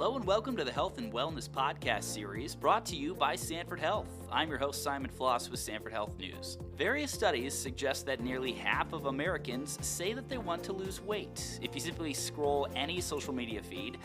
Hello and welcome to the Health and Wellness Podcast series brought to you by Sanford Health. I'm your host Simon Floss with Sanford Health News. Various studies suggest that nearly half of Americans say that they want to lose weight. If you simply scroll any social media feed,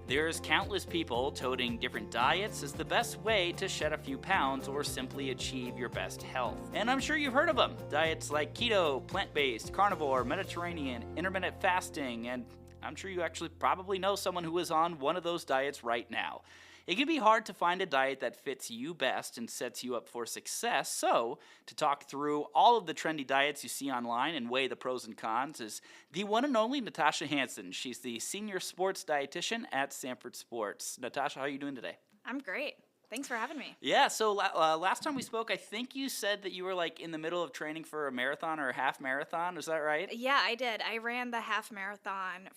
there's countless people touting different diets as the best way to shed a few pounds or simply achieve your best health. And I'm sure you've heard of them. Diets like keto, plant-based, carnivore, Mediterranean, intermittent fasting, and I'm sure you actually probably know someone who is on one of those diets right now. It can be hard to find a diet that fits you best and sets you up for success, so to talk through all of the trendy diets you see online and weigh the pros and cons is the one and only Natasha Hansen. She's the senior sports dietitian at Sanford Sports. Natasha, how are you doing today? I'm great. Thanks for having me. Yeah, so last time we spoke, I think you said that you were like in the middle of training for a marathon or a half marathon. Is that right? Yeah, I did. I ran the half marathon,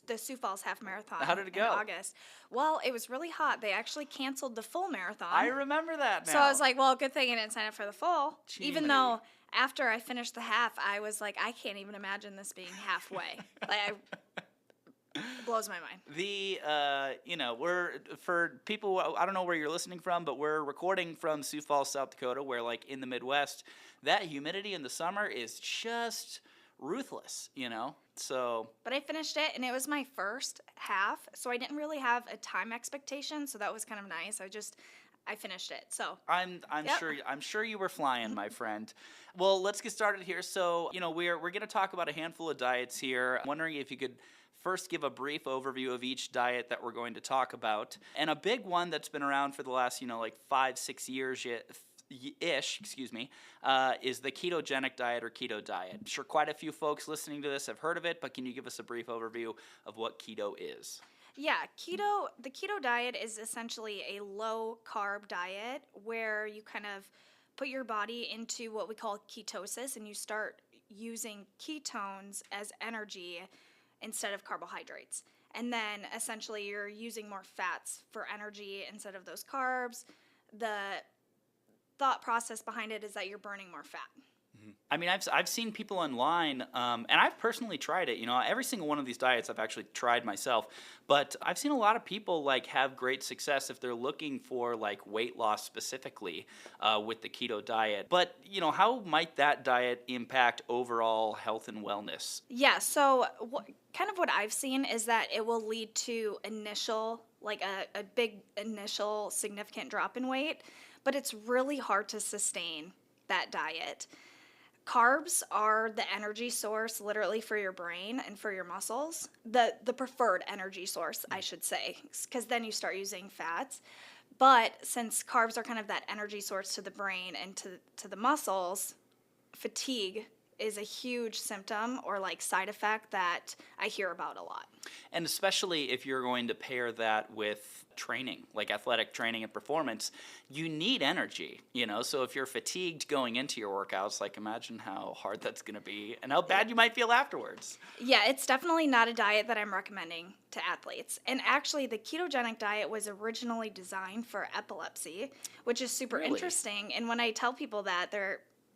the Sioux Falls half marathon. How did it go? In August. Well, it was really hot. They actually canceled the full marathon. I remember that now. So I was like, well, good thing I didn't sign up for the full. Gee, even though after I finished the half, I was like, I can't even imagine this being halfway. It blows my mind. We're, for people, I don't know where you're listening from, but we're recording from Sioux Falls, South Dakota, where like in the Midwest, that humidity in the summer is just ruthless, so. But I finished it, and it was my first half, so I didn't really have a time expectation, so that was kind of nice. I finished it, so. I'm sure you were flying, my friend. Well, let's get started here. So, we're going to talk about a handful of diets here. I'm wondering if you could first give a brief overview of each diet that we're going to talk about. And a big one that's been around for the last, 5-6 years ish, is the ketogenic diet or keto diet. I'm sure quite a few folks listening to this have heard of it, but can you give us a brief overview of what keto is? Yeah, the keto diet is essentially a low-carb diet where you kind of put your body into what we call ketosis, and you start using ketones as energy instead of carbohydrates. And then essentially you're using more fats for energy instead of those carbs. The thought process behind it is that you're burning more fat. I mean, I've seen people online, and I've personally tried it. Every single one of these diets I've actually tried myself. But I've seen a lot of people have great success if they're looking for weight loss specifically with the keto diet. But how might that diet impact overall health and wellness? Yeah. So kind of what I've seen is that it will lead to initial a big initial significant drop in weight, but it's really hard to sustain that diet. Carbs are the energy source literally for your brain and for your muscles, the preferred energy source, I should say, because then you start using fats. But since carbs are kind of that energy source to the brain and to the muscles, fatigue is a huge symptom or side effect that I hear about a lot. And especially if you're going to pair that with training, like athletic training and performance, you need energy, so if you're fatigued going into your workouts, imagine how hard that's going to be and how bad you might feel afterwards. Yeah, it's definitely not a diet that I'm recommending to athletes. And actually, the ketogenic diet was originally designed for epilepsy, which is super interesting. And when I tell people that,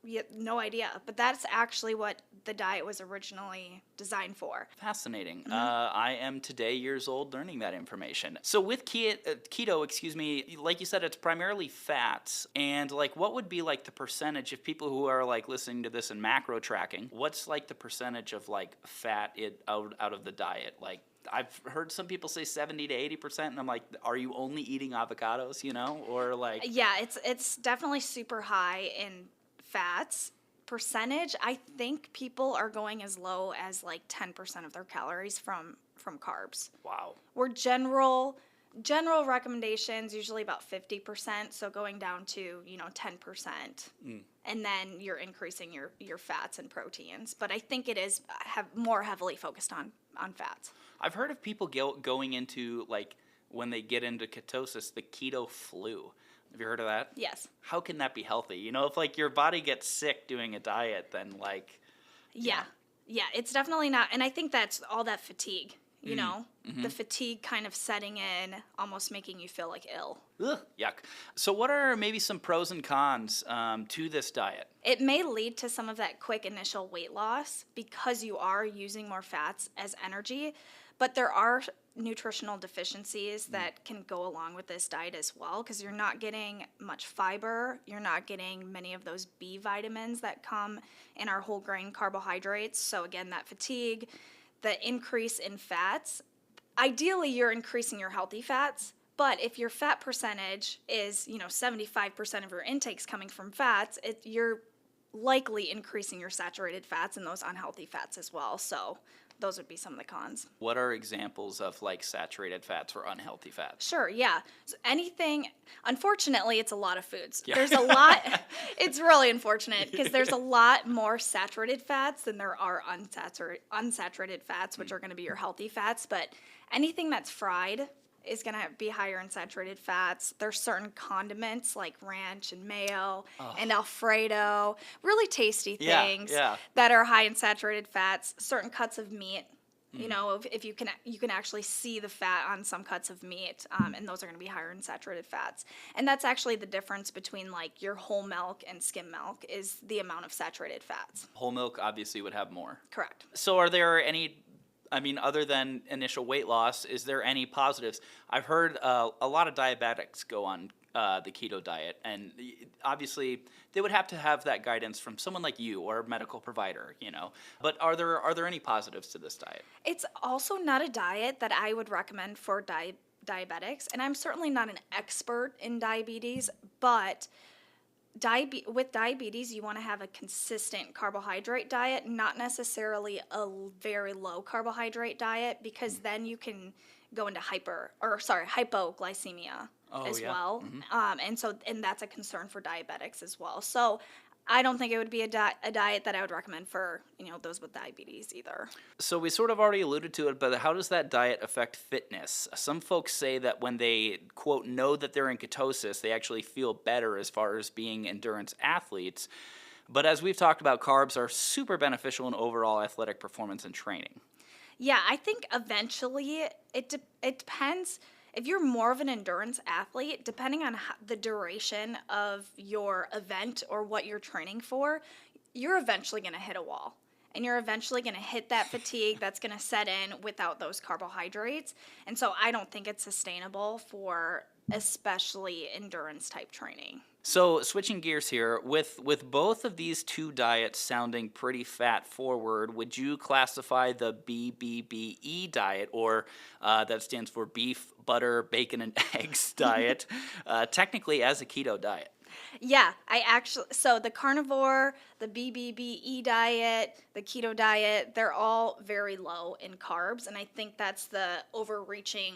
you have no idea, but that's actually what the diet was originally designed for. Fascinating. I am today years old learning that information. So with keto, like you said, it's primarily fats. And what would be the percentage of people who are listening to this in macro tracking? What's the percentage of fat out of the diet? I've heard some people say 70 to 80%, and I'm like, are you only eating avocados, or Yeah, it's definitely super high in fats. Percentage, I think people are going as low as 10% of their calories from carbs. Wow. We're general recommendations usually about 50%, so going down to 10%, and then you're increasing your fats and proteins. But I think it is more heavily focused on fats. I've heard of people going into when they get into ketosis, the keto flu. Have you heard of that? Yes. How can that be healthy? If your body gets sick doing a diet, then Yeah, it's definitely not. And I think that's all that fatigue, the fatigue kind of setting in, almost making you feel ill. Ugh, yuck. So what are maybe some pros and cons to this diet? It may lead to some of that quick initial weight loss because you are using more fats as energy. But there are nutritional deficiencies that can go along with this diet as well, because you're not getting much fiber, you're not getting many of those B vitamins that come in our whole grain carbohydrates. So again, that fatigue, the increase in fats. Ideally, you're increasing your healthy fats, but if your fat percentage is, 75% of your intake's coming from fats, you're likely increasing your saturated fats and those unhealthy fats as well. So those would be some of the cons. What are examples of like saturated fats or unhealthy fats? Sure, yeah. So anything, unfortunately, it's a lot of foods. Yeah. There's a lot, it's really unfortunate because there's a lot more saturated fats than there are unsaturated fats, which are going to be your healthy fats. But anything that's fried is going to be higher in saturated fats. There's certain condiments like ranch and mayo and Alfredo, really tasty things that are high in saturated fats. Certain cuts of meat, if you can actually see the fat on some cuts of meat, and those are going to be higher in saturated fats. And that's actually the difference between like your whole milk and skim milk is the amount of saturated fats. Whole milk obviously would have more. Correct. So are there any, other than initial weight loss, is there any positives? I've heard a lot of diabetics go on the keto diet, and obviously they would have to have that guidance from someone like you or a medical provider, But are there any positives to this diet? It's also not a diet that I would recommend for diabetics, and I'm certainly not an expert in diabetes, but with diabetes, you want to have a consistent carbohydrate diet, not necessarily a very low carbohydrate diet, because then you can go into hypoglycemia as well. And that's a concern for diabetics as well. So I don't think it would be a diet that I would recommend for, those with diabetes either. So we sort of already alluded to it, but how does that diet affect fitness? Some folks say that when they, quote, know that they're in ketosis, they actually feel better as far as being endurance athletes. But as we've talked about, carbs are super beneficial in overall athletic performance and training. Yeah, I think eventually it depends. If you're more of an endurance athlete, depending on the duration of your event or what you're training for, you're eventually going to hit a wall. And you're eventually going to hit that fatigue that's going to set in without those carbohydrates. And so I don't think it's sustainable for especially endurance type training. So switching gears here, with both of these two diets sounding pretty fat forward, would you classify the Bbbe diet, or that stands for beef, butter, bacon, and eggs diet, technically as a keto diet? Yeah, so the carnivore, the Bbbe diet, the keto diet, they're all very low in carbs, and I think that's the overreaching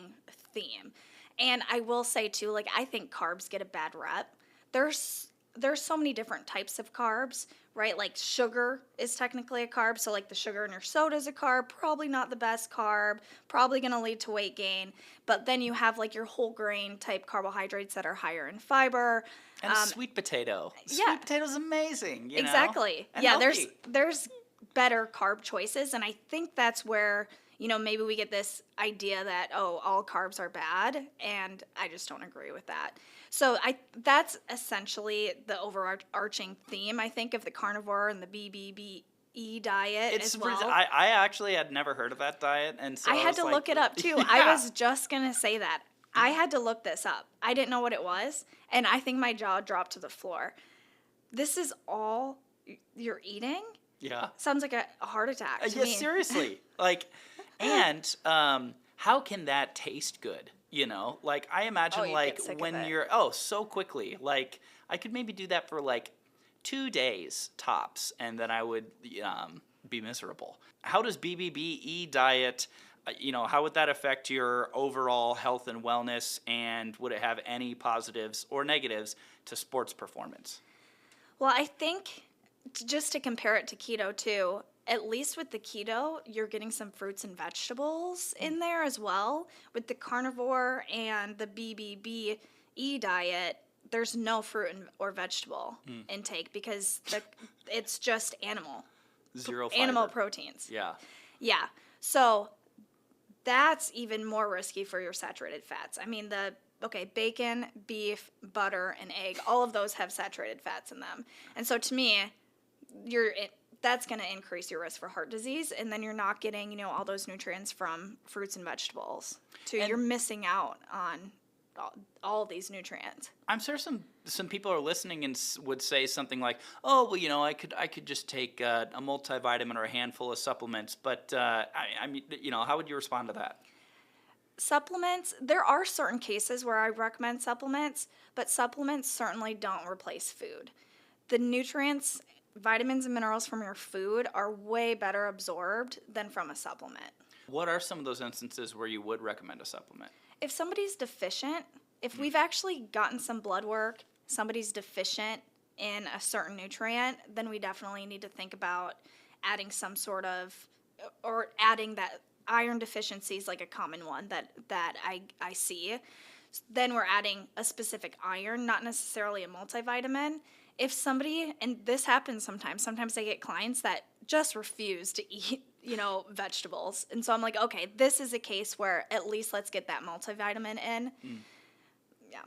theme. And I will say too, like, I think carbs get a bad rep. There's so many different types of carbs, right? Like sugar is technically a carb. So like the sugar in your soda is a carb, probably not the best carb, probably going to lead to weight gain. But then you have like your whole grain type carbohydrates that are higher in fiber. And sweet potato. Yeah. Sweet potato's amazing, Exactly. And yeah, healthy. there's better carb choices. And I think that's where, maybe we get this idea that, all carbs are bad. And I just don't agree with that. So that's essentially the overarching theme, I think, of the carnivore and the Bbbe diet as well. I actually had never heard of that diet, and so I had to look it up too. Yeah. I was just gonna say that. I had to look this up. I didn't know what it was, and I think my jaw dropped to the floor. This is all you're eating? Yeah. Sounds like a heart attack to me. Seriously. And how can that taste good? I imagine when you're, so quickly, I could maybe do that for 2 days tops, and then I would be miserable. How does Bbbe diet, how would that affect your overall health and wellness, and would it have any positives or negatives to sports performance? Well, I think just to compare it to keto too, at least with the keto, you're getting some fruits and vegetables in there as well. With the carnivore and the Bbbe diet, there's no fruit or vegetable intake because it's just Zero fiber. Animal proteins. Yeah. Yeah. So that's even more risky for your saturated fats. I mean, bacon, beef, butter, and egg, all of those have saturated fats in them. And so to me, that's going to increase your risk for heart disease, and then you're not getting, all those nutrients from fruits and vegetables. You're missing out on all these nutrients. I'm sure some people are listening and would say something like, "Oh, well, I could just take a multivitamin or a handful of supplements." But I mean, how would you respond to that? Supplements, there are certain cases where I recommend supplements, but supplements certainly don't replace food. The nutrients, vitamins and minerals from your food are way better absorbed than from a supplement. What are some of those instances where you would recommend a supplement? If somebody's deficient, if we've actually gotten some blood work, somebody's deficient in a certain nutrient, then we definitely need to think about adding some sort of, or adding that iron deficiency is like a common one that I see. Then we're adding a specific iron, not necessarily a multivitamin. If somebody, and this happens sometimes I get clients that just refuse to eat, vegetables. And so I'm like, okay, this is a case where at least let's get that multivitamin in. Yeah.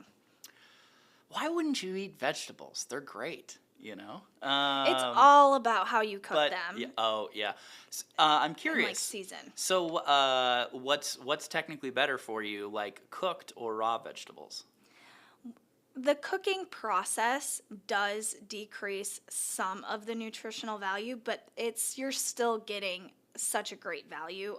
Why wouldn't you eat vegetables? They're great, It's all about how you cook them. Yeah. I'm curious. And season. So what's technically better for you, like cooked or raw vegetables? The cooking process does decrease some of the nutritional value, but you're still getting such a great value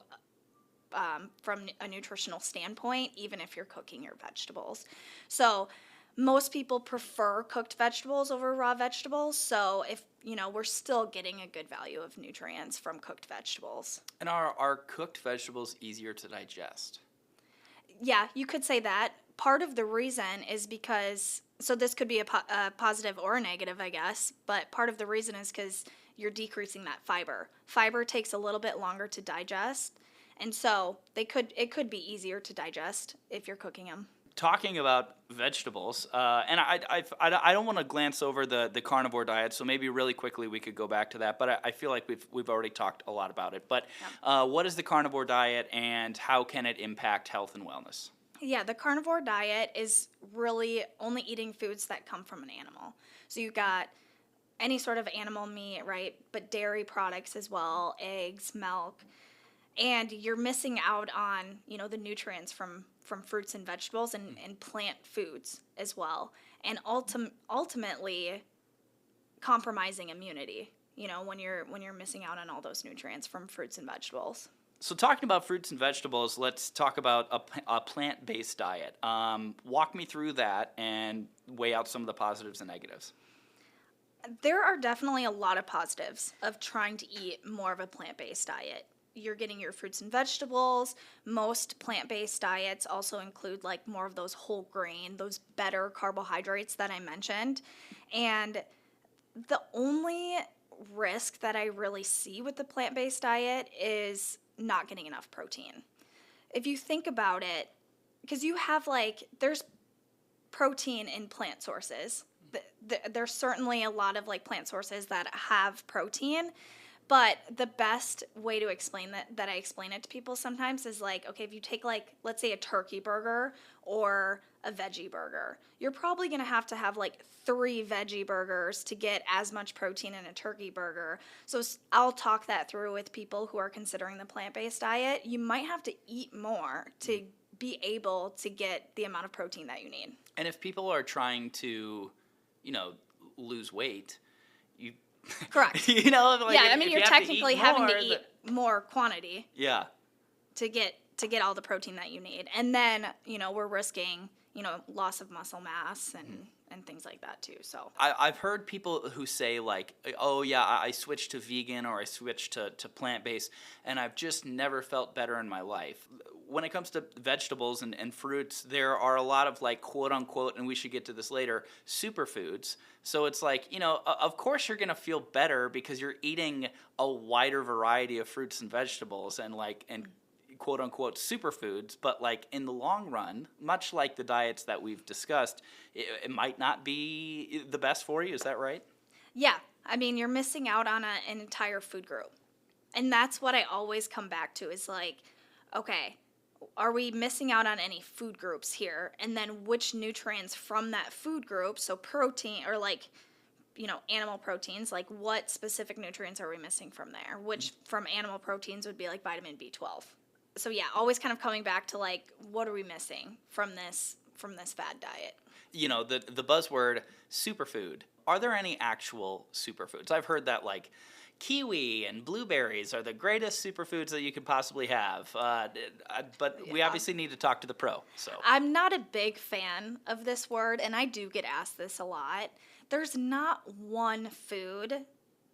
from a nutritional standpoint, even if you're cooking your vegetables. So most people prefer cooked vegetables over raw vegetables. So if, we're still getting a good value of nutrients from cooked vegetables. And are cooked vegetables easier to digest? Yeah, you could say that. Part of the reason is because, so this could be a positive or a negative, I guess, but part of the reason is because you're decreasing that fiber. Fiber takes a little bit longer to digest, and so it could be easier to digest if you're cooking them. Talking about vegetables, and I don't want to glance over the carnivore diet, so maybe really quickly we could go back to that, but I feel like we've already talked a lot about it. But what is the carnivore diet, and how can it impact health and wellness? Yeah, the carnivore diet is really only eating foods that come from an animal. So you got any sort of animal meat, right? But dairy products as well, eggs, milk. And you're missing out on, the nutrients from fruits and vegetables and plant foods as well. And ultimately compromising immunity, when you're missing out on all those nutrients from fruits and vegetables. So talking about fruits and vegetables, let's talk about a plant-based diet. Walk me through that and weigh out some of the positives and negatives. There are definitely a lot of positives of trying to eat more of a plant-based diet. You're getting your fruits and vegetables. Most plant-based diets also include like more of those whole grain, those better carbohydrates that I mentioned. And the only risk that I really see with the plant-based diet is not getting enough protein. If you think about it, because you have there's protein in plant sources. There's certainly a lot of plant sources that have protein, but the best way to explain that I explain it to people sometimes is okay, if you take let's say a turkey burger or a veggie burger, you're probably going to have 3 veggie burgers to get as much protein in a turkey burger. So I'll talk that through with people who are considering the plant-based diet. You might have to eat more to be able to get the amount of protein that you need. And if people are trying to, lose weight, you correct. Yeah, I mean, you're technically having to eat more quantity. Yeah. To get all the protein that you need. And then, we're risking, loss of muscle mass and things like that too. So I've heard people who say oh yeah, I switched to vegan or I switched to plant-based and I've just never felt better in my life. When it comes to vegetables and fruits, there are a lot of quote unquote, and we should get to this later, superfoods. So it's of course you're going to feel better because you're eating a wider variety of fruits and vegetables and quote unquote superfoods, but in the long run, much like the diets that we've discussed, it might not be the best for you. Is that right? Yeah. I mean, you're missing out on an entire food group. And that's what I always come back to is okay, are we missing out on any food groups here? And then which nutrients from that food group, so protein or animal proteins, like what specific nutrients are we missing from there, which from animal proteins would be like vitamin B12. So yeah, always kind of coming back to like, what are we missing from this fad diet? The buzzword superfood. Are there any actual superfoods? I've heard that like kiwi and blueberries are the greatest superfoods that you could possibly have. But we obviously need to talk to the pro. So I'm not a big fan of this word, and I do get asked this a lot. There's not one food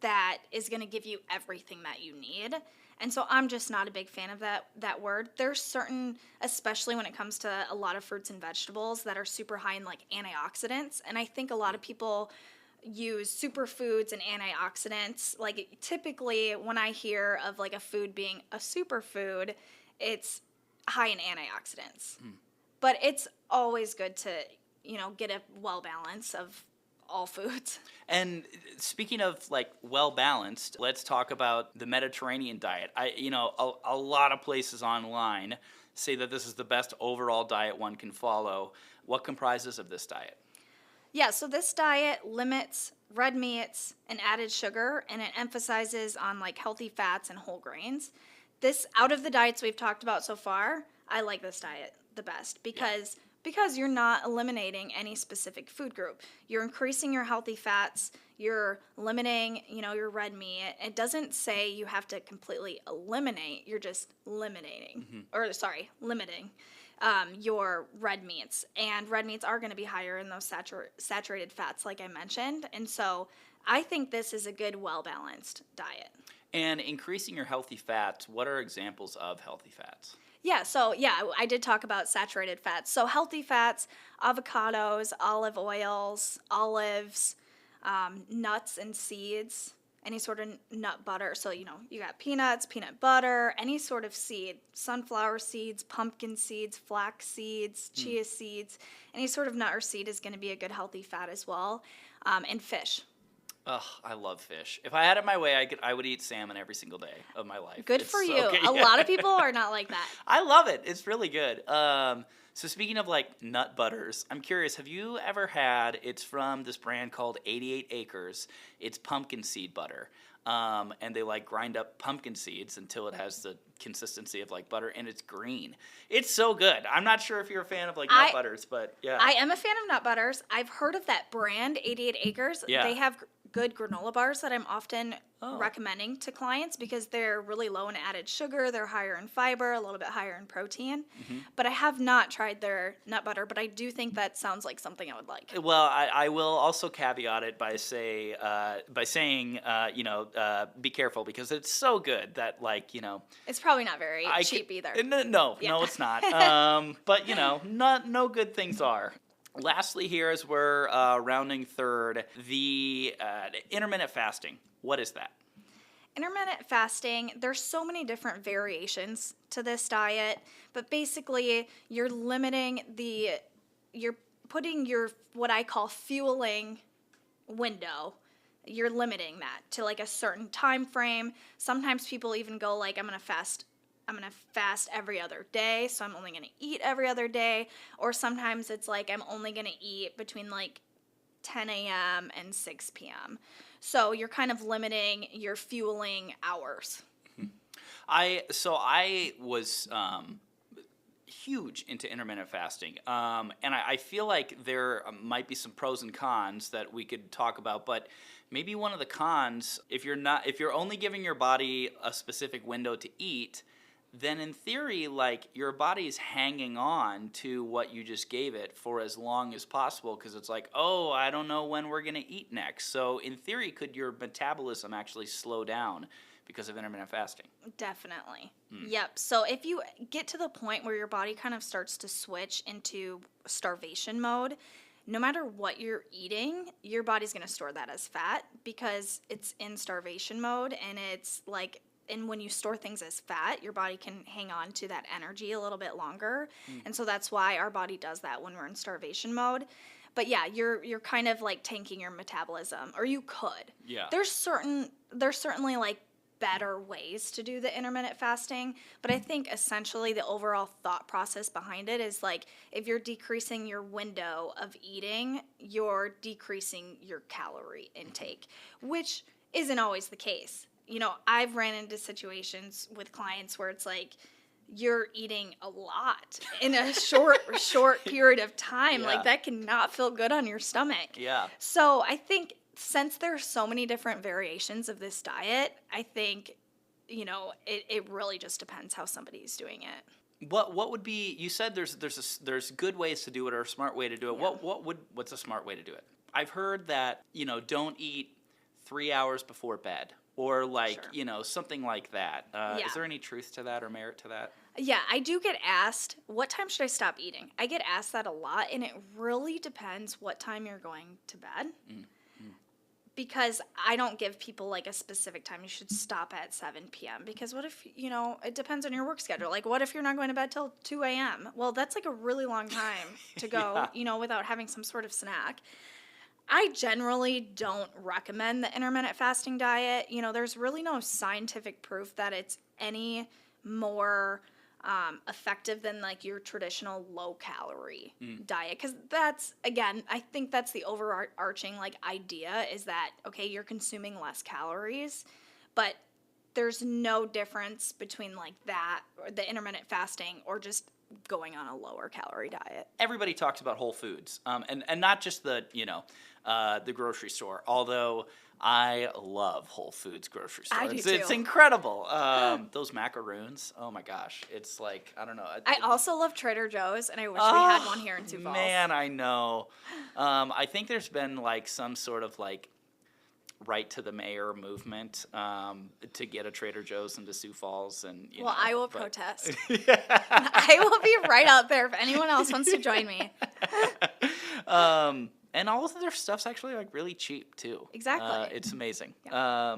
that is going to give you everything that you need. And so I'm just not a big fan of that word. There's certain, especially when it comes to a lot of fruits and vegetables, that are super high in like antioxidants. And I think a lot of people use superfoods and antioxidants. Like typically when I hear of like a food being a superfood, it's high in antioxidants. But it's always good to, get a well balance of all foods. And speaking of like well balanced, let's talk about the Mediterranean diet. A lot of places online say that this is the best overall diet one can follow. What comprises of this diet? Yeah, so this diet limits red meats and added sugar, and it emphasizes on like healthy fats and whole grains. This, out of the diets we've talked about so far, I like this diet the best because you're not eliminating any specific food group. You're increasing your healthy fats, you're limiting, your red meat. It doesn't say you have to completely eliminate, you're just limiting your red meats. And red meats are going to be higher in those saturated fats, like I mentioned. And so I think this is a good, well-balanced diet. And increasing your healthy fats, what are examples of healthy fats? Yeah, I did talk about saturated fats. So healthy fats, avocados, olive oils, olives, nuts and seeds, any sort of nut butter. So, you got peanuts, peanut butter, any sort of seed, sunflower seeds, pumpkin seeds, flax seeds, chia seeds, any sort of nut or seed is going to be a good healthy fat as well, and fish. Ugh, I love fish. If I had it my way, I would eat salmon every single day of my life. Good for you. A lot of people are not like that. I love it. It's really good. So speaking of like nut butters, I'm curious, have you ever had, it's from this brand called 88 Acres. It's pumpkin seed butter. And they like grind up pumpkin seeds until it has the consistency of like butter, and it's green. It's so good. I'm not sure if you're a fan of like nut butters, but yeah. I am a fan of nut butters. I've heard of that brand, 88 Acres. Yeah. They have good granola bars that I'm often recommending to clients because they're really low in added sugar, they're higher in fiber, a little bit higher in protein. But I have not tried their nut butter, but I do think that sounds like something I would like. Well, I will also caveat it by saying, be careful because it's so good that It's probably not very cheap either. No, it's not. But no good things are. Lastly, here as we're rounding third, the intermittent fasting. What is that? Intermittent fasting, there's so many different variations to this diet, but basically you're putting your, what I call fueling window, you're limiting that to like a certain time frame. Sometimes people even go like, I'm going to fast every other day, so I'm only going to eat every other day. Or sometimes it's like I'm only going to eat between like 10 a.m. and 6 p.m. So you're kind of limiting your fueling hours. I was huge into intermittent fasting, and I feel like there might be some pros and cons that we could talk about, but maybe one of the cons, if you're only giving your body a specific window to eat, then in theory, like, your body's hanging on to what you just gave it for as long as possible because it's like, oh, I don't know when we're going to eat next. So in theory, could your metabolism actually slow down because of intermittent fasting? Definitely. Yep. So if you get to the point where your body kind of starts to switch into starvation mode, no matter what you're eating, your body's going to store that as fat because it's in starvation mode, and it's like, and when you store things as fat, your body can hang on to that energy a little bit longer. And so that's why our body does that when we're in starvation mode. But yeah, you're kind of like tanking your metabolism, or you could. Yeah. There's certainly like better ways to do the intermittent fasting, but I think essentially the overall thought process behind it is like if you're decreasing your window of eating, you're decreasing your calorie intake, which isn't always the case. You know, I've ran into situations with clients where it's like you're eating a lot in a short period of time. Yeah. Like that cannot feel good on your stomach. Yeah. So I think since there's so many different variations of this diet, I think, you know, it really just depends how somebody's doing it. What would be? You said there's good ways to do it or a smart way to do it. Yeah. What's a smart way to do it? I've heard that, you know, don't eat 3 hours before bed or like, Sure. you know, something like that. Yeah. Is there any truth to that or merit to that? Yeah, I do get asked, what time should I stop eating? I get asked that a lot, and it really depends what time you're going to bed. Because I don't give people like a specific time you should stop at 7 p.m. Because what if, you know, it depends on your work schedule. Like, what if you're not going to bed till 2 a.m.? Well, that's like a really long time to go, Yeah. you know, without having some sort of snack. I generally don't recommend the intermittent fasting diet. You know, there's really no scientific proof that it's any more effective than like your traditional low calorie diet. Because that's, again, I think that's the overarching like idea is that, okay, you're consuming less calories, but there's no difference between like that or the intermittent fasting or just going on a lower calorie diet. Everybody talks about Whole Foods, and not just the, you know, the grocery store, although I love Whole Foods grocery store. I do It's too. incredible. Those macaroons, oh my gosh. It's like, I don't know. I also love Trader Joe's, and I wish we had one here in Sioux Falls. Man, I know. I think there's been like some sort of like right to the mayor movement to get a Trader Joe's into Sioux Falls, and you know, I will but- protest. I will be right out there if anyone else wants to join me. And all of their stuff's actually like really cheap too. Exactly. It's amazing. Yeah.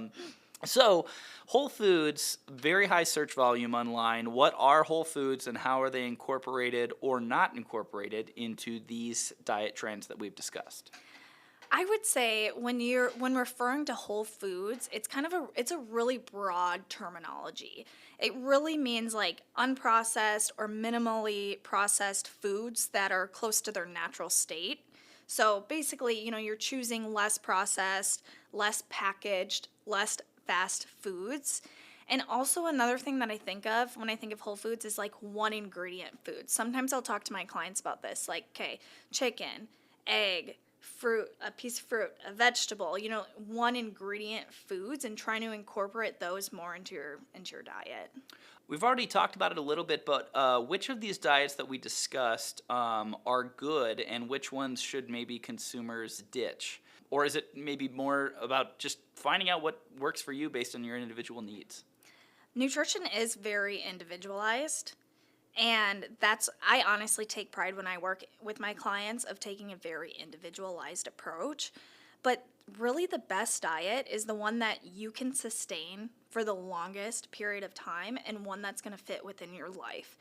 So Whole Foods, very high search volume online. What are Whole Foods and how are they incorporated or not incorporated into these diet trends that we've discussed? I would say when referring to Whole Foods, it's a really broad terminology. It really means like unprocessed or minimally processed foods that are close to their natural state. So basically, you know, you're choosing less processed, less packaged, less fast foods. And also another thing that I think of when I think of Whole Foods is like one ingredient foods. Sometimes I'll talk to my clients about this, like, okay, chicken, egg, fruit, a piece of fruit, a vegetable, you know, one ingredient foods, and trying to incorporate those more into your diet. We've already talked about it a little bit, but which of these diets that we discussed are good and which ones should maybe consumers ditch? Or is it maybe more about just finding out what works for you based on your individual needs? Nutrition is very individualized. And I honestly take pride when I work with my clients of taking a very individualized approach. But really the best diet is the one that you can sustain for the longest period of time and one that's going to fit within your life.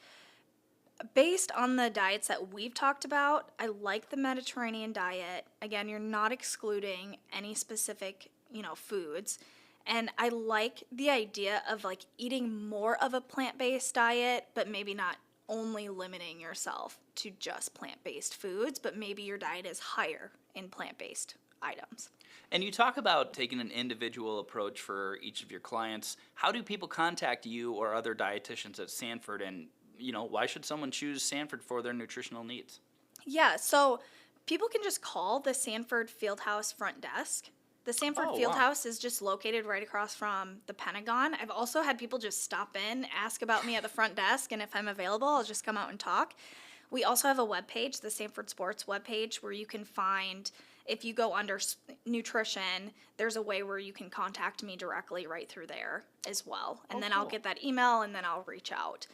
Based on the diets that we've talked about, I like the Mediterranean diet. Again, you're not excluding any specific, you know, foods. And I like the idea of like eating more of a plant-based diet, but maybe not only limiting yourself to just plant-based foods, but maybe your diet is higher in plant-based items. And you talk about taking an individual approach for each of your clients. How do people contact you or other dietitians at Sanford, and you know, why should someone choose Sanford for their nutritional needs? Yeah, so people can just call the Sanford Fieldhouse front desk. The Sanford Fieldhouse is just located right across from the Pentagon. I've also had people just stop in, ask about me at the front desk, and if I'm available, I'll just come out and talk. We also have a webpage, the Sanford Sports webpage, where you can find, if you go under nutrition, there's a way where you can contact me directly right through there as well. And then I'll cool. get that email, and then I'll reach out.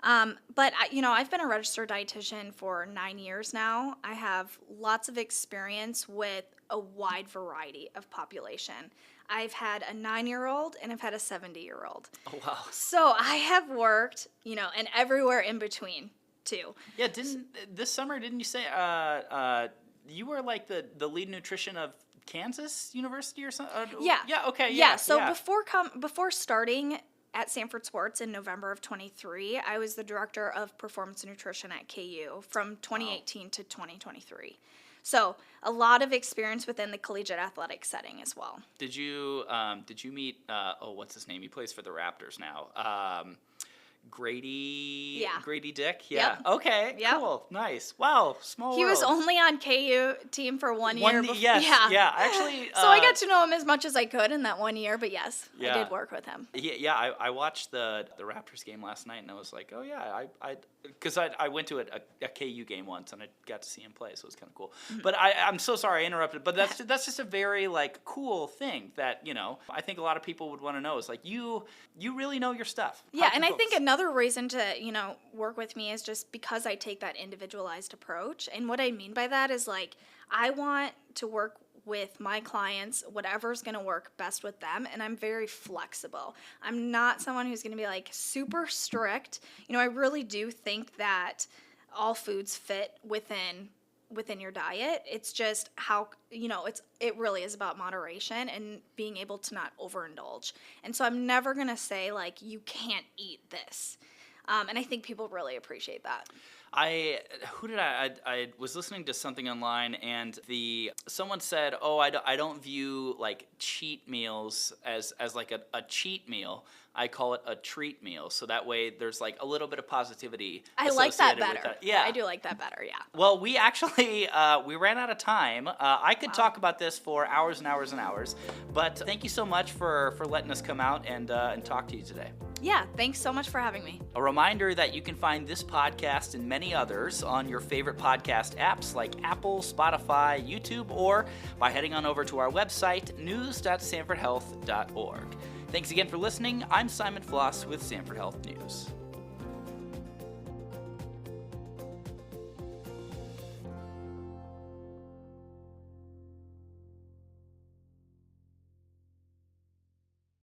But I've been a registered dietitian for 9 years now. I have lots of experience with a wide variety of population. I've had a 9-year-old and I've had a 70-year-old. Oh, wow. So I have worked, and everywhere in between too. Yeah, didn't you say you were like the lead nutrition of Kansas University or something? Yeah. Yeah, okay, yeah. So before starting at Sanford Sports in November of 23, I was the director of performance nutrition at KU from 2018 to 2023. So a lot of experience within the collegiate athletic setting as well. Did you meet, what's his name? He plays for the Raptors now. Grady Dick? Yeah. Yep. Okay, Yep. Cool. Nice. Wow, small world. He was only on KU team for 1 year. Yes, yeah. Actually, so I got to know him as much as I could in that 1 year, but yes, I did work with him. Yeah, I watched the Raptors game last night, and I was like, oh yeah, because I went to a KU game once, and I got to see him play, so it was kind of cool. Mm-hmm. But I'm so sorry I interrupted, but that's just a very like cool thing that, I think a lot of people would want to know is like you really know your stuff. Yeah, and I think another reason to, work with me is just because I take that individualized approach. And what I mean by that is like I want to work with my clients, whatever's going to work best with them, and I'm very flexible. I'm not someone who's going to be like super strict. I really do think that all foods fit within your diet. It's just how, it really is about moderation and being able to not overindulge. And so I'm never going to say like you can't eat this. And I think people really appreciate that. I was listening to something online, and someone said, I don't view like cheat meals as like a cheat meal. I call it a treat meal, so that way there's like a little bit of positivity. I like that better. That. Yeah, I do like that better. Yeah. Well, we actually we ran out of time. I could talk about this for hours and hours and hours, but thank you so much for letting us come out and talk to you today. Yeah, thanks so much for having me. A reminder that you can find this podcast and many others on your favorite podcast apps like Apple, Spotify, YouTube, or by heading on over to our website, news.sanfordhealth.org. Thanks again for listening. I'm Simon Floss with Sanford Health News.